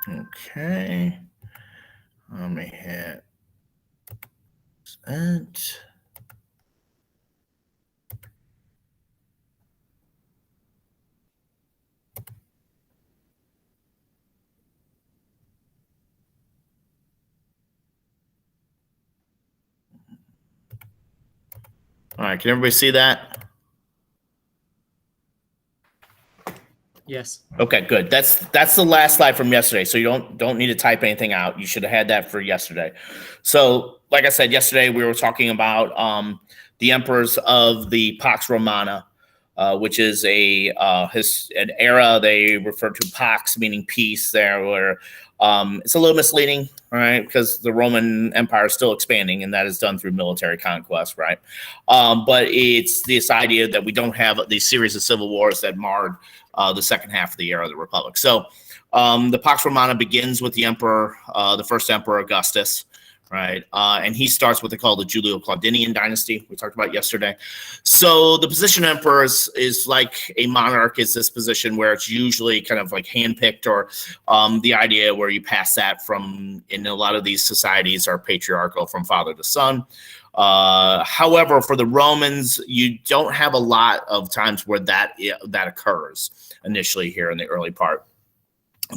Okay. Let me hit that. All right, can everybody see that? Yes. Okay, good. That's the last slide from yesterday. So you don't need to type anything out. You should have had that for yesterday. So, like I said yesterday, we were talking about the emperors of the Pax Romana, which is an era they refer to Pax, meaning peace. There, where it's a little misleading, right? Because the Roman Empire is still expanding, and that is done through military conquest, right? But it's this idea that we don't have these series of civil wars that marred the second half of the era of the Republic. So the Pax Romana begins with the emperor, the first emperor Augustus, right? And he starts what they call the Julio-Claudinian dynasty, we talked about yesterday. So the position of emperor is like a monarch, is this position where it's usually kind of like handpicked, or the idea where you pass that from, in a lot of these societies are patriarchal, from father to son. However, for the Romans, you don't have a lot of times where that occurs initially here in the early part.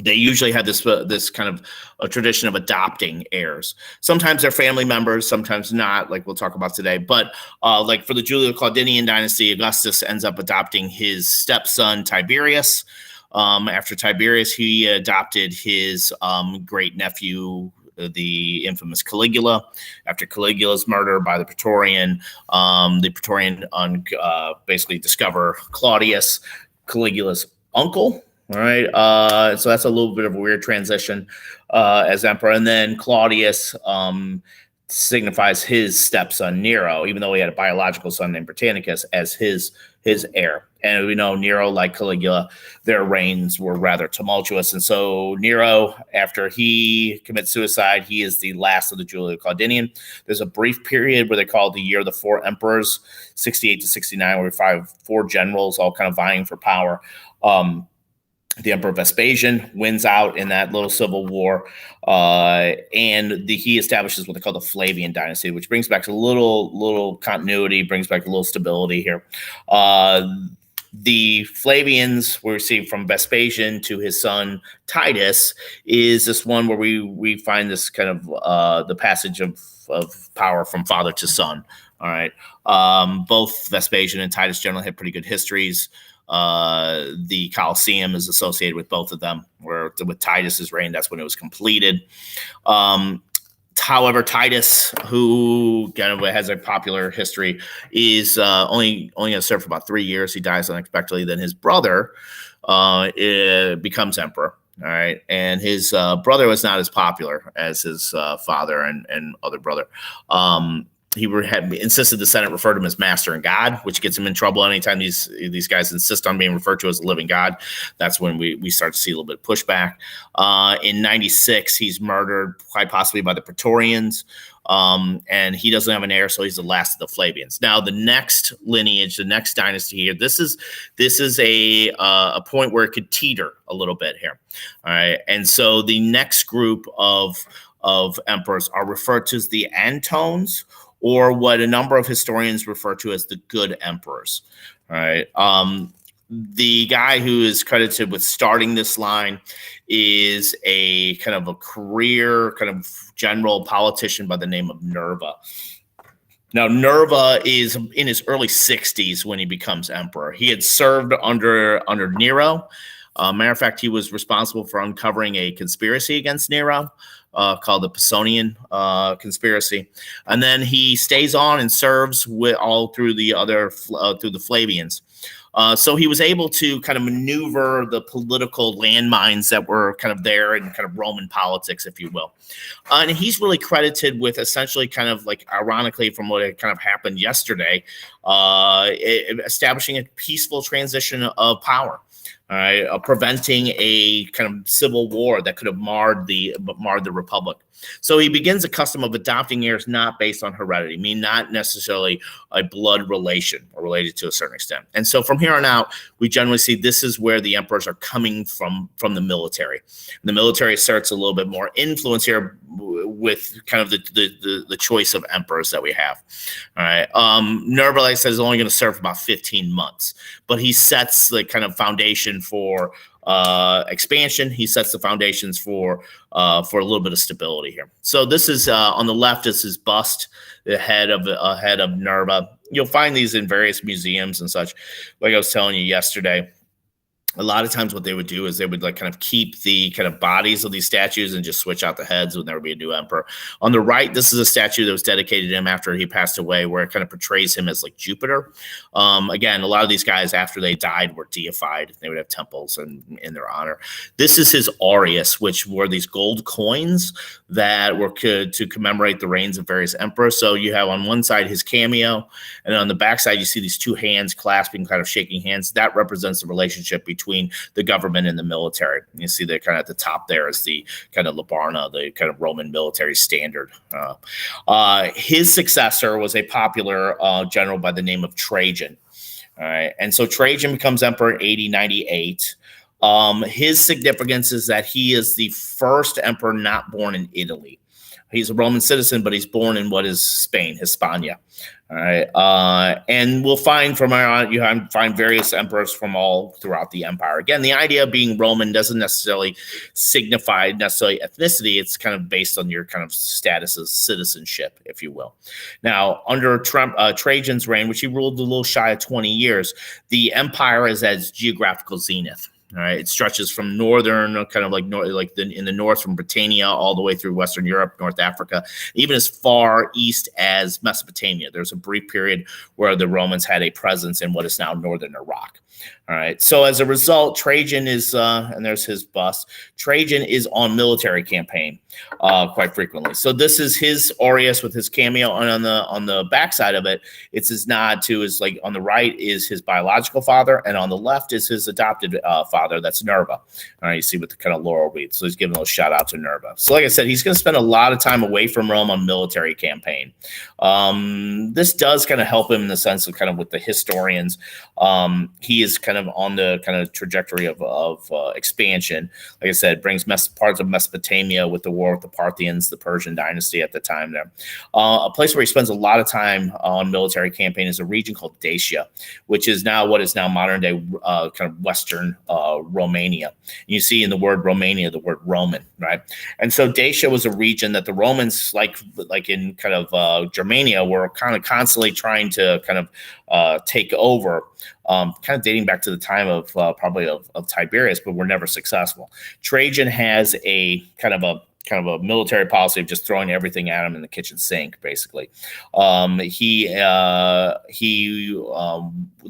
They usually have this kind of a tradition of adopting heirs. Sometimes they're family members, sometimes not, like we'll talk about today. But like for the Julio-Claudinian dynasty, Augustus ends up adopting his stepson Tiberius. After Tiberius, he adopted his great nephew, the infamous Caligula. After Caligula's murder by the Praetorian basically discover Claudius, Caligula's uncle. All right, so that's a little bit of a weird transition as emperor. And then Claudius signifies his stepson Nero, even though he had a biological son named Britannicus, as his heir. And we know Nero, like Caligula, their reigns were rather tumultuous. And so Nero, after he commits suicide, he is the last of the Julio-Claudinian. There's a brief period where they call it the year of the four emperors, 68 to 69, where we find four generals all kind of vying for power. The Emperor Vespasian wins out in that little civil war, and he establishes what they call the Flavian dynasty, which brings back a little continuity, brings back a little stability here. The Flavians we see from Vespasian to his son Titus is this one where we find this kind of the passage of power from father to son. All right, both Vespasian and Titus generally have pretty good histories. The Colosseum is associated with both of them, where with Titus's reign, that's when it was completed. However, Titus, who kind of has a popular history, is only going to serve for about 3 years. He dies unexpectedly. Then his brother becomes emperor. All right, and his brother was not as popular as his father and other brother. He had insisted the Senate refer to him as Master and God, which gets him in trouble anytime these guys insist on being referred to as a living God. That's when we start to see a little bit of pushback. In 96, he's murdered, quite possibly by the Praetorians, and he doesn't have an heir, so he's the last of the Flavians. Now, the next lineage, the next dynasty here, this is a point where it could teeter a little bit here. All right, and so the next group of emperors are referred to as the Antones, or what a number of historians refer to as the good emperors. All right. The guy who is credited with starting this line is a kind of a career kind of general politician by the name of Nerva. Now, Nerva is in his early 60s when he becomes emperor. He had served under Nero. Matter of fact, he was responsible for uncovering a conspiracy against Nero called the Pisonian conspiracy. And then he stays on and serves all through the through the Flavians. So he was able to kind of maneuver the political landmines that were kind of there in kind of Roman politics, if you will. And he's really credited with essentially kind of like, ironically, from what had kind of happened yesterday, establishing a peaceful transition of power. All right, preventing a kind of civil war that could have marred the Republic. So he begins a custom of adopting heirs not based on heredity, meaning not necessarily a blood relation or related to a certain extent. And so from here on out, we generally see this is where the emperors are coming from the military. And the military asserts a little bit more influence here with kind of the choice of emperors that we have. All right. Nerva, like I said, is only going to serve for about 15 months, but he sets the kind of foundation for expansion. He sets the foundations for a little bit of stability here. So this is on the left is his bust, the head of Nerva. You'll find these in various museums and such. Like I was telling you yesterday, a lot of times what they would do is they would like kind of keep the kind of bodies of these statues and just switch out the heads when there would be a new emperor. On the right, this is a statue that was dedicated to him after he passed away, where it kind of portrays him as like Jupiter. Again, a lot of these guys after they died were deified. They would have temples in their honor. This is his aureus, which were these gold coins that were to commemorate the reigns of various emperors. So you have on one side his cameo, and on the back side you see these two hands clasping, kind of shaking hands. That represents the relationship between the government and the military. You see that kind of at the top there is the kind of Labarna, the kind of Roman military standard. His successor was a popular general by the name of Trajan. All right, and so Trajan becomes emperor in AD 98. His significance is that he is the first emperor not born in Italy. He's a Roman citizen, but he's born in what is Spain, Hispania. All right. And we'll find from you find various emperors from all throughout the empire. Again, the idea of being Roman doesn't necessarily signify ethnicity. It's kind of based on your kind of status as citizenship, if you will. Now, under Trajan's reign, which he ruled a little shy of 20 years, the empire is at its geographical zenith. All right, it stretches from northern, kind of like in the north, from Britannia all the way through Western Europe, North Africa, even as far east as Mesopotamia. There's a brief period where the Romans had a presence in what is now northern Iraq. All right, so as a result, Trajan is, and there's his bust. Trajan is on military campaign quite frequently. So this is his aureus with his cameo, and on the backside of it, it's his nod to his, like on the right is his biological father, and on the left is his adopted father. That's Nerva. All right, you see with the kind of laurel wreath. So he's giving a little shout out to Nerva. So like I said, he's going to spend a lot of time away from Rome on military campaign. This does kind of help him in the sense of kind of with the historians. He is kind of on the kind of trajectory of expansion. Like I said, brings parts of Mesopotamia with the war with the Parthians, the Persian dynasty at the time there. A place where he spends a lot of time on military campaign is a region called Dacia, which is now what is now modern day kind of Western Romania. You see in the word Romania, the word Roman, right? And so Dacia was a region that the Romans, like in kind of Germania, were kind of constantly trying to kind of take over. Kind of dating back to the time of probably of Tiberius, but were never successful. Trajan has a kind of a military policy of just throwing everything at him in the kitchen sink, basically. The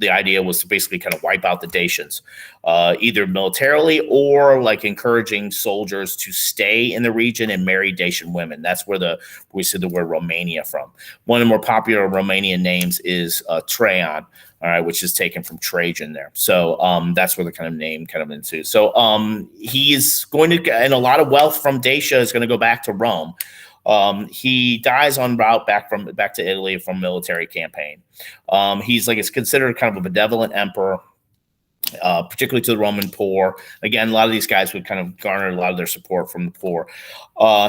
idea was to basically kind of wipe out the Dacians, either militarily or like encouraging soldiers to stay in the region and marry Dacian women. That's where we see the word Romania from. One of the more popular Romanian names is Traian. All right, which is taken from Trajan there. So that's where the kind of name kind of into. So he is going to, and a lot of wealth from Dacia is going to go back to Rome. He dies en route back to Italy from military campaign. It's considered kind of a benevolent emperor. Particularly to the Roman poor. Again, a lot of these guys would kind of garner a lot of their support from the poor.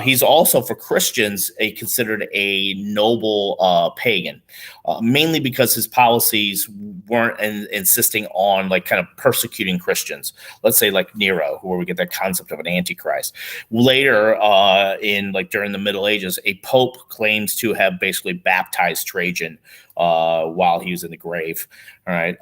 He's also, for Christians, considered a noble pagan, mainly because his policies weren't insisting on like kind of persecuting Christians. Let's say like Nero, where we get that concept of an antichrist. Later, during the Middle Ages, a pope claims to have basically baptized Trajan while he was in the grave. All right.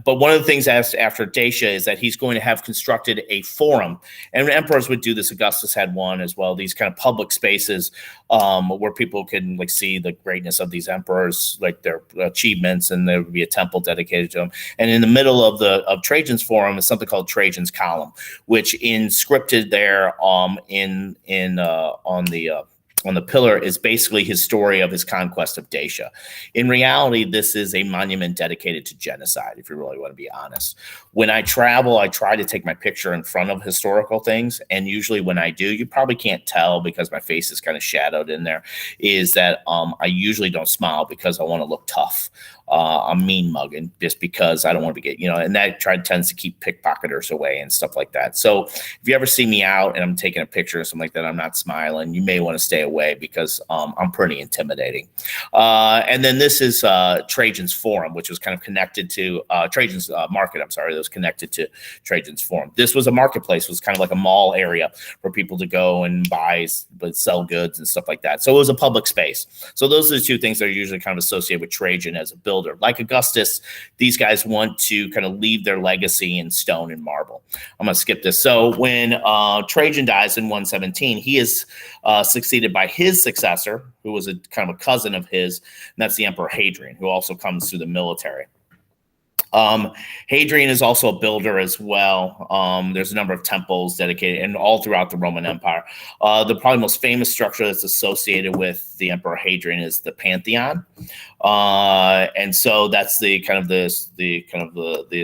But one of the things after Dacia is that he's going to have constructed a forum, and emperors would do this. Augustus had one as well. These kind of public spaces where people can like see the greatness of these emperors, like their achievements, and there would be a temple dedicated to them. And in the middle of Trajan's forum is something called Trajan's Column, which inscripted there on the on the pillar is basically his story of his conquest of Dacia. In reality, this is a monument dedicated to genocide, if you really want to be honest. When I travel, I try to take my picture in front of historical things. And usually when I do, you probably can't tell because my face is kind of shadowed in there, is that I usually don't smile because I want to look tough. I'm mean mugging just because I don't want to get, and that tends to keep pickpocketers away and stuff like that. So if you ever see me out and I'm taking a picture or something like that, I'm not smiling, you may want to stay away because I'm pretty intimidating. And then this is Trajan's Forum, which was kind of connected to Trajan's Market. I'm sorry, that was connected to Trajan's Forum. This was a marketplace, it was kind of like a mall area for people to go and buy, but sell goods and stuff like that. So it was a public space. So those are the two things that are usually kind of associated with Trajan as a builder. Like Augustus, these guys want to kind of leave their legacy in stone and marble. I'm going to skip this. So when Trajan dies in 117, he is succeeded by his successor, who was a kind of a cousin of his, and that's the Emperor Hadrian, who also comes through the military. Hadrian is also a builder as well. There's a number of temples dedicated and all throughout the Roman Empire. The probably most famous structure that's associated with the Emperor Hadrian is the Pantheon. And so that's the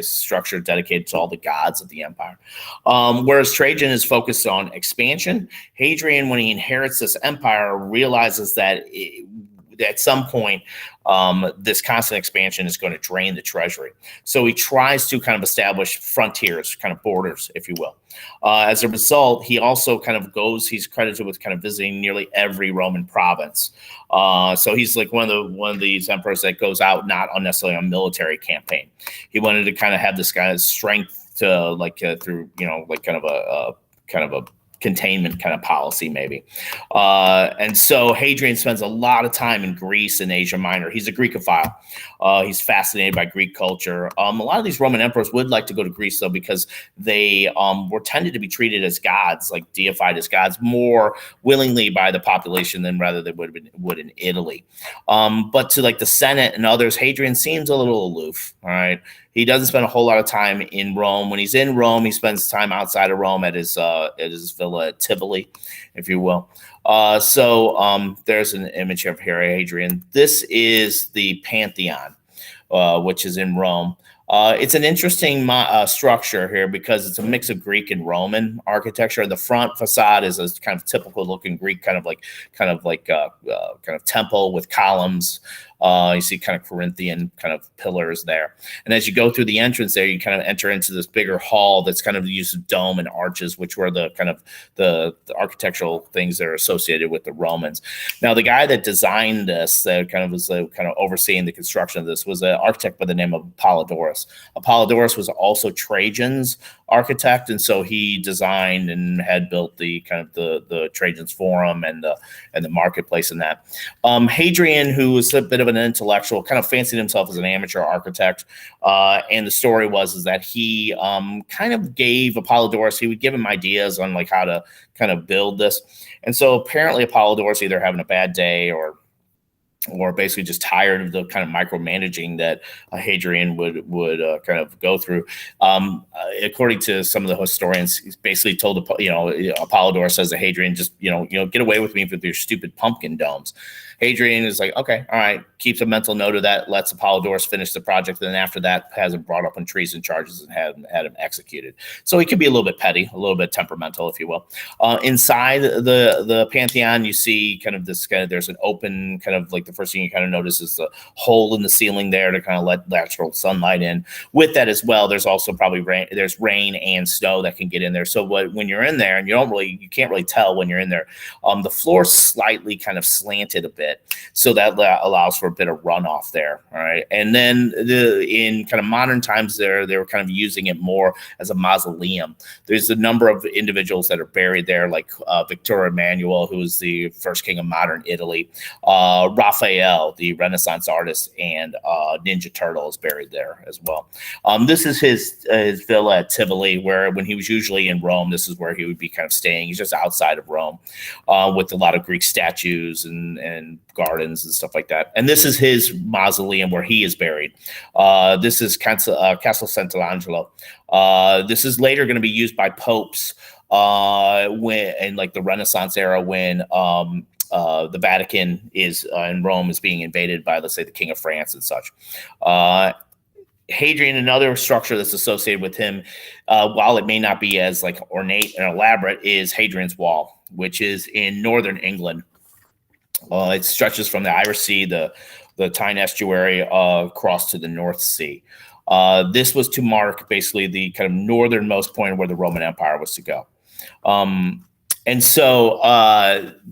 structure dedicated to all the gods of the empire. Whereas Trajan is focused on expansion, Hadrian, when he inherits this empire, realizes that at some point, this constant expansion is going to drain the treasury. So he tries to kind of establish frontiers, kind of borders, if you will. As a result, he also kind of he's credited with kind of visiting nearly every Roman province. So he's like one of these emperors that goes out not necessarily on military campaign. He wanted to kind of have this kind of strength to through, kind of a containment kind of policy maybe. And so Hadrian spends a lot of time in Greece and Asia Minor. He's a Greekophile. He's fascinated by Greek culture. A lot of these Roman emperors would like to go to Greece though, because they were tended to be treated as gods, like deified as gods more willingly by the population than rather they would in Italy. But to like the Senate and others, Hadrian seems a little aloof. All right. He doesn't spend a whole lot of time in Rome. When he's in Rome, he spends time outside of Rome at his villa at Tivoli, if you will. So there's an image of here, Hadrian. This is the Pantheon, which is in Rome. It's an interesting structure here because it's a mix of Greek and Roman architecture. The front facade is a kind of typical looking Greek kind of temple with columns. You see kind of Corinthian kind of pillars there. And as you go through the entrance there, you kind of enter into this bigger hall that's kind of the use of dome and arches, which were the kind of the architectural things that are associated with the Romans. Now, the guy that designed this, that kind of was kind of overseeing the construction of this, was an architect by the name of Apollodorus. Apollodorus was also Trajan's architect, and so he designed and had built the kind of the Trajan's Forum and the marketplace and that. Hadrian, who was a bit of an intellectual, kind of fancied himself as an amateur architect, and the story is that he kind of gave Apollodorus, he would give him ideas on like how to kind of build this. And so apparently Apollodorus either having a bad day or basically just tired of the kind of micromanaging that Hadrian would kind of go through. According to some of the historians, he's basically told, Apollodorus says to Hadrian, just, get away with me with your stupid pumpkin domes. Hadrian is like, okay, all right, keeps a mental note of that, lets Apollodorus finish the project, and then after that has him brought up on treason charges and had him executed. So he could be a little bit petty, a little bit temperamental, if you will. Inside the Pantheon, you see kind of this there's an open kind of like the first thing you kind of notice is the hole in the ceiling there to kind of let natural sunlight in. With that as well, there's also probably rain and snow that can get in there. So when you're in there, and you can't really tell when you're in there, the floor's slightly kind of slanted a bit. So that allows for a bit of runoff there. All right. And then in kind of modern times they were kind of using it more as a mausoleum. There's a number of individuals that are buried there, like Victor Emmanuel, who was the first king of modern Italy. Raphael, the Renaissance artist, and Ninja Turtle is buried there as well. This is his villa at Tivoli, where when he was usually in Rome, this is where he would be kind of staying. He's just outside of Rome with a lot of Greek statues and gardens and stuff like that. And this is his mausoleum where he is buried. This is Castle Sant'Angelo. This is later going to be used by popes when in like the Renaissance era when the Vatican is in Rome is being invaded by, let's say, the King of France and such. Hadrian, another structure that's associated with him, while it may not be as like ornate and elaborate, is Hadrian's Wall, which is in northern England. It stretches from the Irish Sea, the Tyne estuary, across to the North Sea. This was to mark basically the kind of northernmost point where the Roman Empire was to go. And so,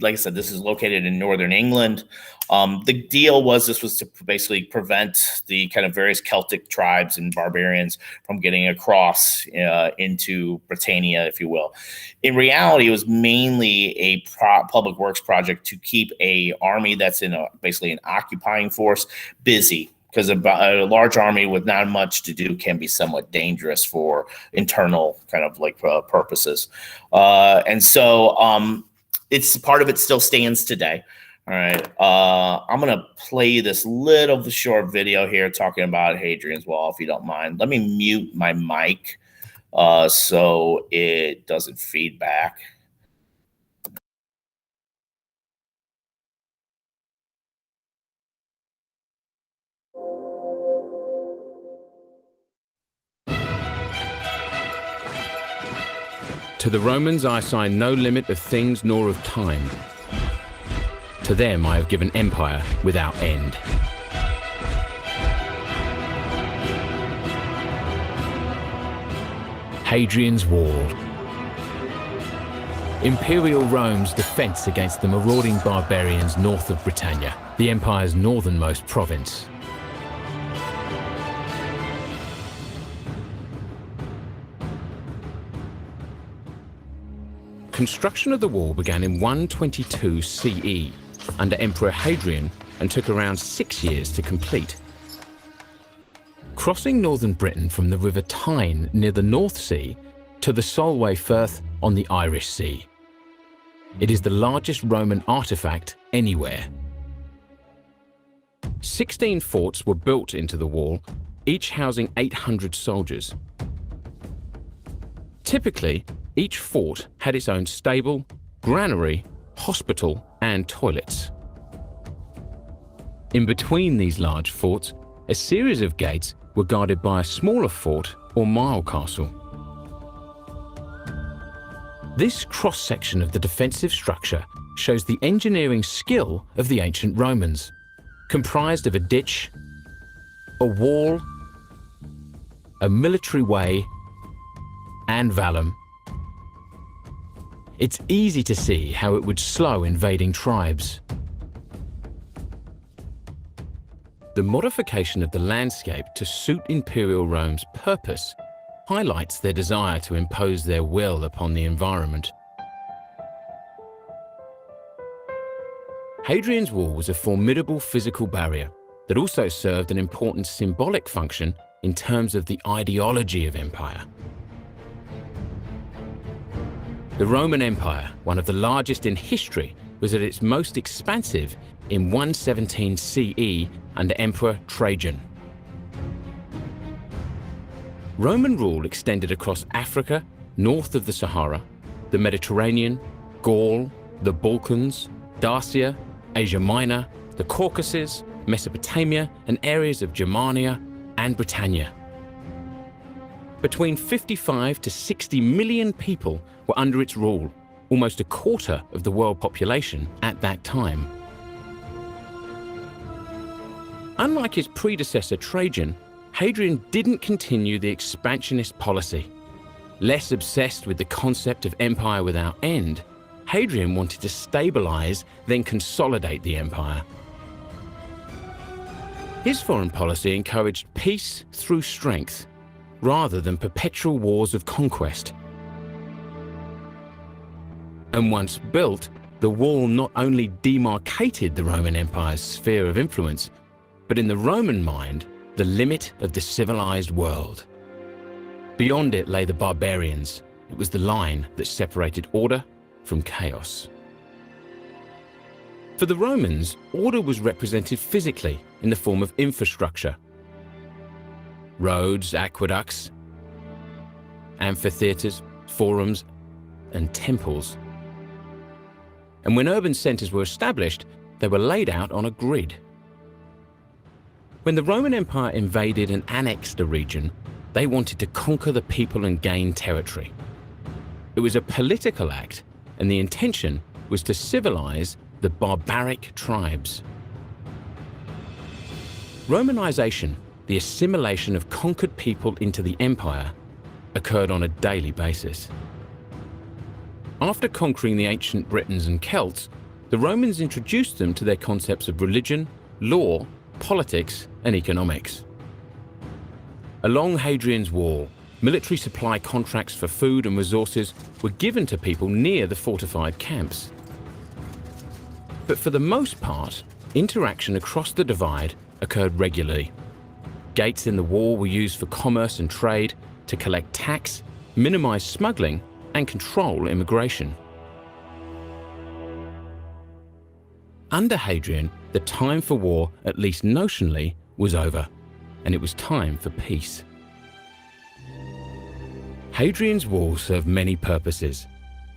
like I said, this is located in northern England. The deal was this was to basically prevent the kind of various Celtic tribes and barbarians from getting across into Britannia, if you will. In reality, it was mainly a public works project to keep a army that's in basically an occupying force busy, because a large army with not much to do can be somewhat dangerous for internal kind of like purposes. And so it's part of it still stands today. All right. I'm going to play this little short video here talking about Hadrian's Wall, if you don't mind. Let me mute my mic so it doesn't feedback. To the Romans I assign no limit of things nor of time. To them I have given empire without end. Hadrian's Wall. Imperial Rome's defense against the marauding barbarians north of Britannia, the empire's northernmost province. Construction of the wall began in 122 CE under Emperor Hadrian and took around 6 years to complete. Crossing northern Britain from the River Tyne near the North Sea to the Solway Firth on the Irish Sea. It is the largest Roman artifact anywhere. 16 forts were built into the wall, each housing 800 soldiers. Typically, each fort had its own stable, granary, hospital, and toilets. In between these large forts, a series of gates were guarded by a smaller fort or mile castle. This cross-section of the defensive structure shows the engineering skill of the ancient Romans, comprised of a ditch, a wall, a military way, and vallum. It's easy to see how it would slow invading tribes. The modification of the landscape to suit Imperial Rome's purpose highlights their desire to impose their will upon the environment. Hadrian's Wall was a formidable physical barrier that also served an important symbolic function in terms of the ideology of empire. The Roman Empire, one of the largest in history, was at its most expansive in 117 CE under Emperor Trajan. Roman rule extended across Africa, north of the Sahara, the Mediterranean, Gaul, the Balkans, Dacia, Asia Minor, the Caucasus, Mesopotamia, and areas of Germania and Britannia. Between 55 to 60 million people were under its rule, almost a quarter of the world population at that time. Unlike his predecessor Trajan, Hadrian didn't continue the expansionist policy. Less obsessed with the concept of empire without end, Hadrian wanted to stabilize, then consolidate the empire. His foreign policy encouraged peace through strength, rather than perpetual wars of conquest. And once built, the wall not only demarcated the Roman Empire's sphere of influence, but in the Roman mind, the limit of the civilized world. Beyond it lay the barbarians. It was the line that separated order from chaos. For the Romans, order was represented physically in the form of infrastructure. Roads, aqueducts, amphitheaters, forums, and temples. and when urban centers were established, they were laid out on a grid. When the Roman Empire invaded and annexed a region, they wanted to conquer the people and gain territory. It was a political act, and the intention was to civilize the barbaric tribes. Romanization, the assimilation of conquered people into the empire, occurred on a daily basis. After conquering the ancient Britons and Celts, the Romans introduced them to their concepts of religion, law, politics, and economics. Along Hadrian's Wall, military supply contracts for food and resources were given to people near the fortified camps. But for the most part, interaction across the divide occurred regularly. Gates in the wall were used for commerce and trade, to collect tax, minimize smuggling, and control immigration. Under Hadrian, the time for war, at least notionally, was over, and it was time for peace. Hadrian's Wall served many purposes,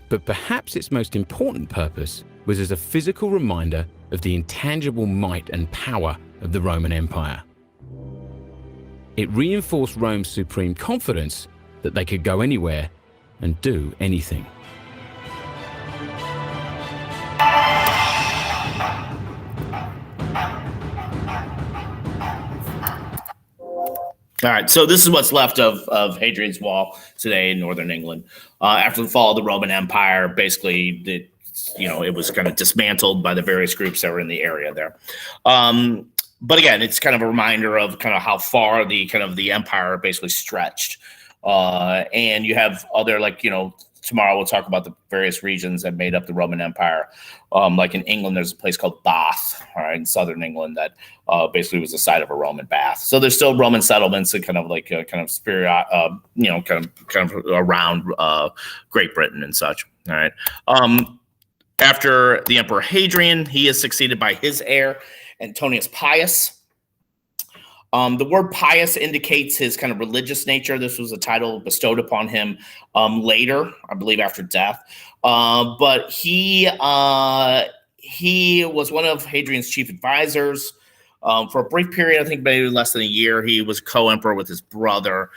but perhaps its most important purpose was as a physical reminder of the intangible might and power of the Roman Empire. It reinforced Rome's supreme confidence that they could go anywhere and do anything. All right, so this is what's left of Hadrian's Wall today in northern England. After the fall of the Roman Empire, basically, it was kind of dismantled by the various groups that were in the area there. But again, it's kind of a reminder of kind of how far the empire basically stretched. And you have other, tomorrow we'll talk about the various regions that made up the Roman Empire. Like in England, there's a place called Bath, all right, in southern England that basically was the site of a Roman bath. So there's still Roman settlements and kind of spirit, around Great Britain and such. All right. After the Emperor Hadrian, he is succeeded by his heir, Antonius Pius. The word pious indicates his kind of religious nature. This was a title bestowed upon him later, I believe after death. But he was one of Hadrian's chief advisors. For a brief period, I think maybe less than a year, he was co-emperor with his brother.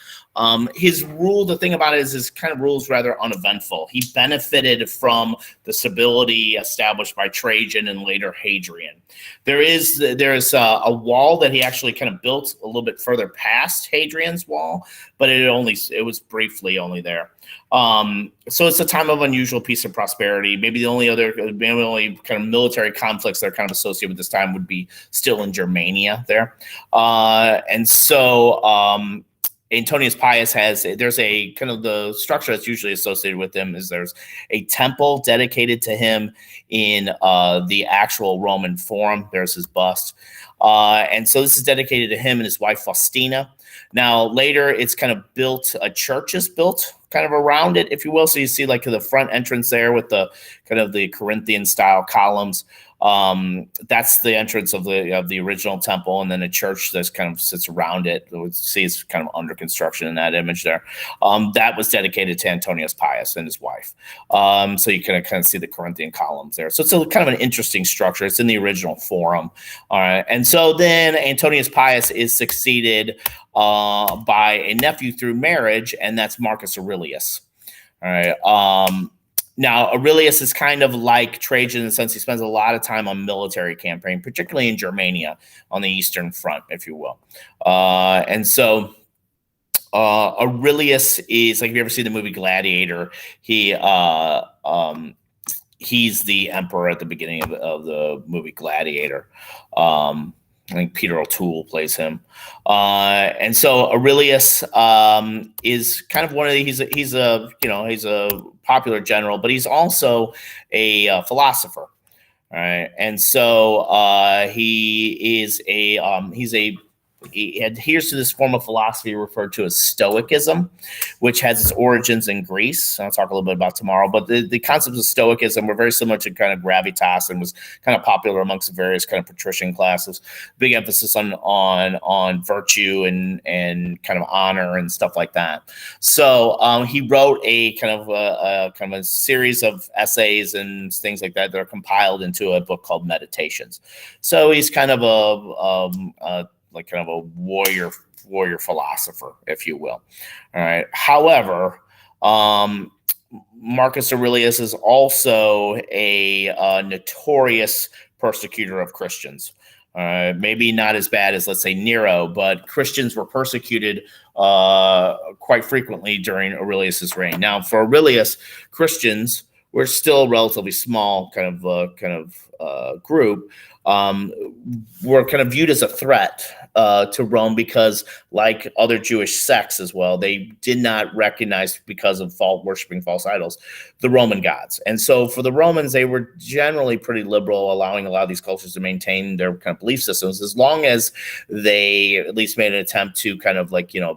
His rule, the thing about it is his kind of rule is rather uneventful. He benefited from the stability established by Trajan and later Hadrian. There is a wall that he actually kind of built a little bit further past Hadrian's wall, but it was briefly only there. So it's a time of unusual peace and prosperity. Maybe the only kind of military conflicts that are kind of associated with this time would be still in Germania there. And so Antonius Pius there's a kind of the structure that's usually associated with him is there's a temple dedicated to him in the actual Roman Forum. There's his bust. And so this is dedicated to him and his wife Faustina. Now later it's kind of built, a church is built kind of around it, if you will. So you see like the front entrance there with the kind of the Corinthian style columns. That's the entrance of the original temple, and then a church that kind of sits around it. You see it's kind of under construction in that image there. That was dedicated to Antonius Pius and his wife. So you can kind of see the Corinthian columns there. So it's a kind of an interesting structure. It's in the original Forum. All right. And so then Antonius Pius is succeeded by a nephew through marriage, and that's Marcus Aurelius. All right. Now, Aurelius is kind of like Trajan in the sense he spends a lot of time on military campaign, particularly in Germania on the Eastern Front, if you will. And so Aurelius is, like, if you ever see the movie Gladiator, he's the emperor at the beginning of the movie Gladiator. I think Peter O'Toole plays him. And so Aurelius is kind of one of the, he's a popular general, but he's also a philosopher. All right. And so he's a he adheres to this form of philosophy referred to as Stoicism, which has its origins in Greece. I'll talk a little bit about tomorrow, but the concepts of Stoicism were very similar to kind of gravitas and was kind of popular amongst various kind of patrician classes. Big emphasis on virtue and kind of honor and stuff like that. So he wrote a kind of a series of essays and things like that are compiled into a book called Meditations. So he's kind of a warrior philosopher, if you will. All right. However, Marcus Aurelius is also a notorious persecutor of Christians. Maybe not as bad as, let's say, Nero, but Christians were persecuted quite frequently during Aurelius's reign. Now, for Aurelius, Christians were still a relatively small kind of group. Were kind of viewed as a threat to Rome because, like other Jewish sects as well, they did not recognize, because of worshiping false idols, the Roman gods. And so for the Romans, they were generally pretty liberal, allowing a lot of these cultures to maintain their kind of belief systems, as long as they at least made an attempt to kind of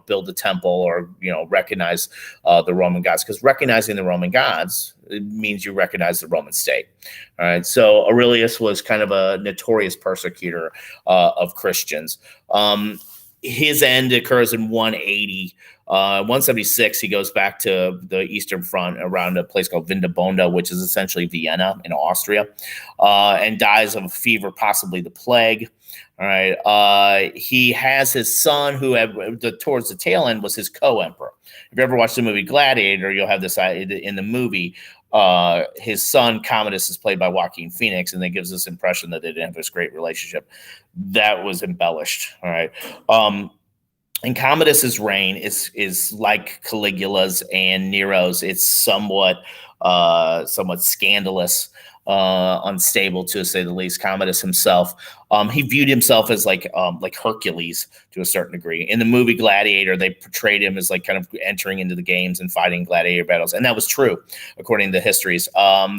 build a temple or, recognize the Roman gods. Because recognizing the Roman gods, it means you recognize the Roman state. All right. So Aurelius was kind of a notorious persecutor of Christians. His end occurs in 180. 176, he goes back to the Eastern Front around a place called Vindobonda, which is essentially Vienna in Austria, and dies of a fever, possibly the plague. All right. He has his son, who towards the tail end was his co-emperor. If you ever watched the movie Gladiator, you'll have this in the movie. His son Commodus is played by Joaquin Phoenix, and that gives this impression that they didn't have this great relationship. That was embellished. All right. And Commodus's reign is like Caligula's and Nero's. It's somewhat scandalous, unstable, to say the least. Commodus himself, he viewed himself as like Hercules to a certain degree. In the movie Gladiator, they portrayed him as kind of entering into the games and fighting gladiator battles, and that was true according to the histories.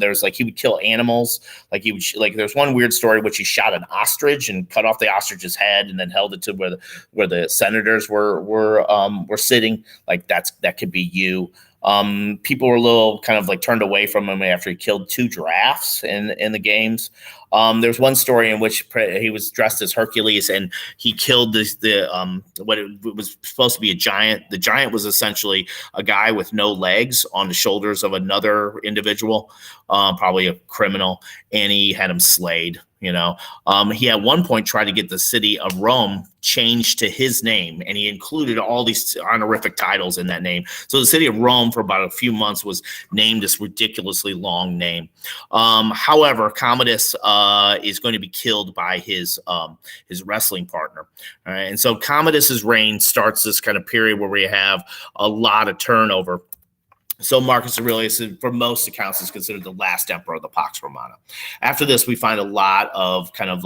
There's he would kill animals. There's one weird story which he shot an ostrich and cut off the ostrich's head and then held it to where the senators were sitting. That could be you. People were a little kind of turned away from him after he killed 2 giraffes in the games. There's one story in which he was dressed as Hercules and he killed what it was supposed to be a giant. The giant was essentially a guy with no legs on the shoulders of another individual, probably a criminal, and he had him slayed. He at one point tried to get the city of Rome changed to his name, and he included all these honorific titles in that name. So the city of Rome for about a few months was named this ridiculously long name. However, Commodus is going to be killed by his wrestling partner. All right? And so Commodus's reign starts this kind of period where we have a lot of turnover. So Marcus Aurelius, for most accounts, is considered the last emperor of the Pax Romana. After this, we find a lot of kind of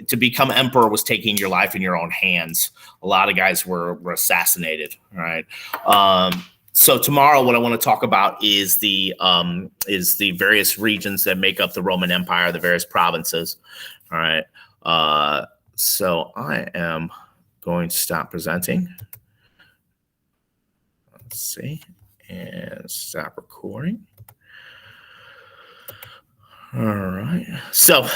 to become emperor was taking your life in your own hands. A lot of guys were assassinated. All right. So tomorrow, what I want to talk about is the various regions that make up the Roman Empire, the various provinces. All right. So I am going to stop presenting. Let's see. And stop recording. All right. So